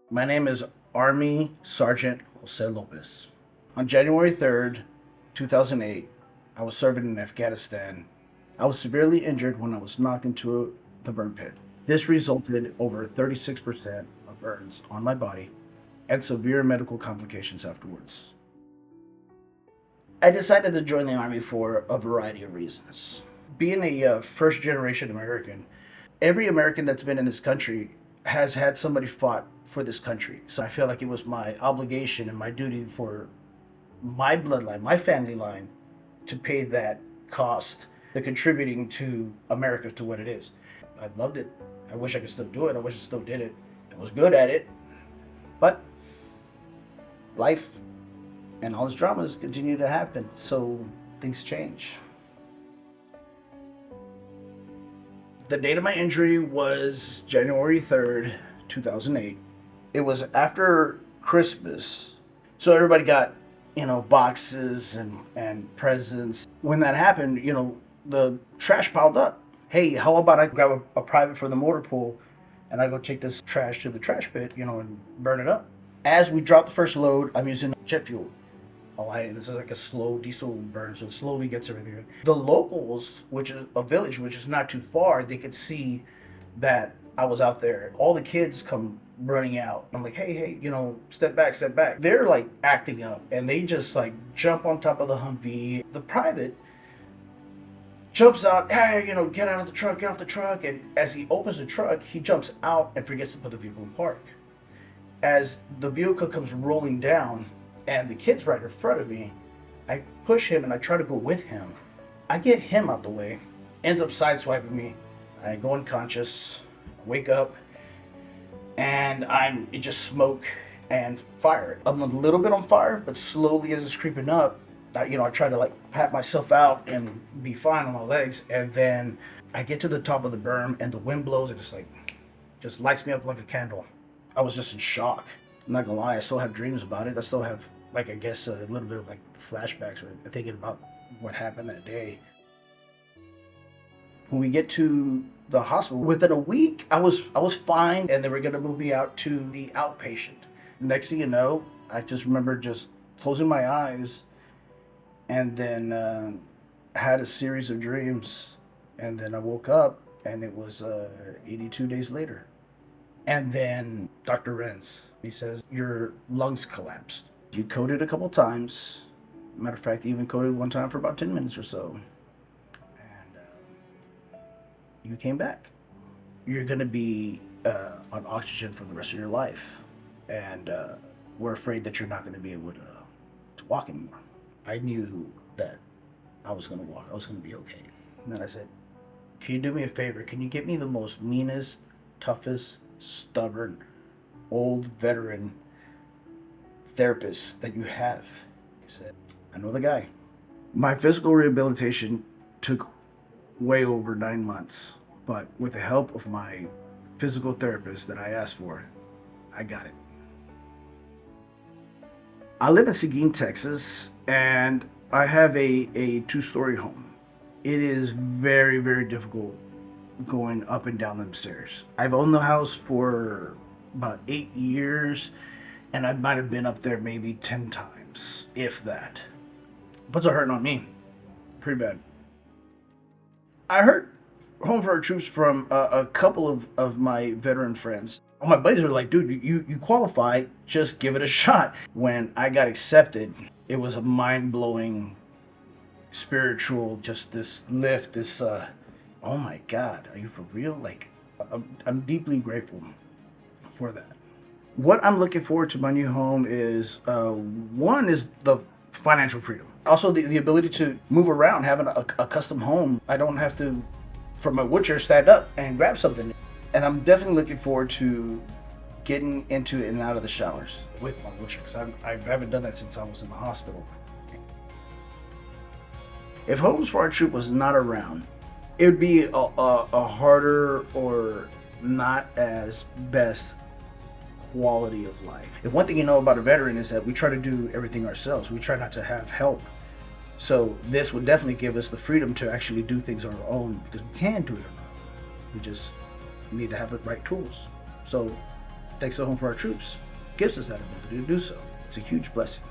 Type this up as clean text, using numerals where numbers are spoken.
My name is Army Sergeant Jose Lopez. On January 3rd, 2008, I was serving in Afghanistan. I was severely injured when I was knocked into the burn pit. This resulted in over 36% of burns on my body and severe medical complications afterwards. I decided to join the Army for a variety of reasons. Being a first generation American, every American that's been in this country has had somebody fought for this country. So I feel like it was my obligation and my duty for my bloodline, my family line, to pay that cost, the contributing to America to what it is. I loved it. I wish I could still do it. I wish I still did it. I was good at it. But life and all these dramas continue to happen. So things change. The date of my injury was January 3rd, 2008. It was after Christmas. So everybody got, boxes and presents. When that happened, the trash piled up. Hey, how about I grab a private for the motor pool and I go take this trash to the trash pit, and burn it up. As we drop the first load, I'm using jet fuel. This is like a slow diesel burn, so it slowly gets everything. The locals, which is a village, which is not too far, they could see that I was out there. All the kids come running out. I'm like, hey, step back, step back. They're like acting up, and they just like jump on top of the Humvee. The private jumps out, hey, get out of the truck, get off the truck. And as he opens the truck, he jumps out and forgets to put the vehicle in park. As the vehicle comes rolling down, and the kid's right in front of me, I push him and I try to go with him. I get him out the way, ends up sideswiping me. I go unconscious, wake up, and it's just smoke and fire. I'm a little bit on fire, but slowly as it's creeping up, I try to like pat myself out and be fine on my legs, and then I get to the top of the berm and the wind blows and just lights me up like a candle. I was just in shock. I'm not gonna lie, I still have dreams about it. I still have, a little bit of flashbacks or thinking about what happened that day. When we get to the hospital, within a week, I was fine, and they were gonna move me out to the outpatient. Next thing you know, I just remember just closing my eyes, and then had a series of dreams, and then I woke up, and it was 82 days later. And then Dr. Renz, he says, your lungs collapsed. You coded a couple times. Matter of fact, you even coded one time for about 10 minutes or so. And you came back. You're going to be on oxygen for the rest of your life. And we're afraid that you're not going to be able to walk anymore. I knew that I was going to walk. I was going to be okay. And then I said, can you do me a favor? Can you get me the most meanest, toughest, stubborn, old veteran therapist that you have? He said, I know the guy. My physical rehabilitation took way over 9 months, but with the help of my physical therapist that I asked for, I got it. I live in Seguin, Texas, and I have a two-story home. It is very, very difficult going up and down them stairs. I've owned the house for about 8 years, and I might have been up there maybe 10 times, if that. Puts a hurting on me, pretty bad. I heard Home for Our Troops from a couple of my veteran friends. All my buddies were like, dude, you qualify, just give it a shot. When I got accepted, it was a mind-blowing, spiritual, just this lift, this, oh my God, are you for real? I'm deeply grateful for that. What I'm looking forward to my new home is, one is the financial freedom. Also the ability to move around, having a custom home. I don't have to, from my wheelchair, stand up and grab something. And I'm definitely looking forward to getting into and out of the showers with my wheelchair, because I haven't done that since I was in the hospital. If Homes for Our Troop was not around, it would be a harder or not as best quality of life. If one thing you know about a veteran is that we try to do everything ourselves. We try not to have help. So this would definitely give us the freedom to actually do things on our own, because we can do it on our own. We just need to have the right tools. So takes it home for our troops, gives us that ability to do so. It's a huge blessing.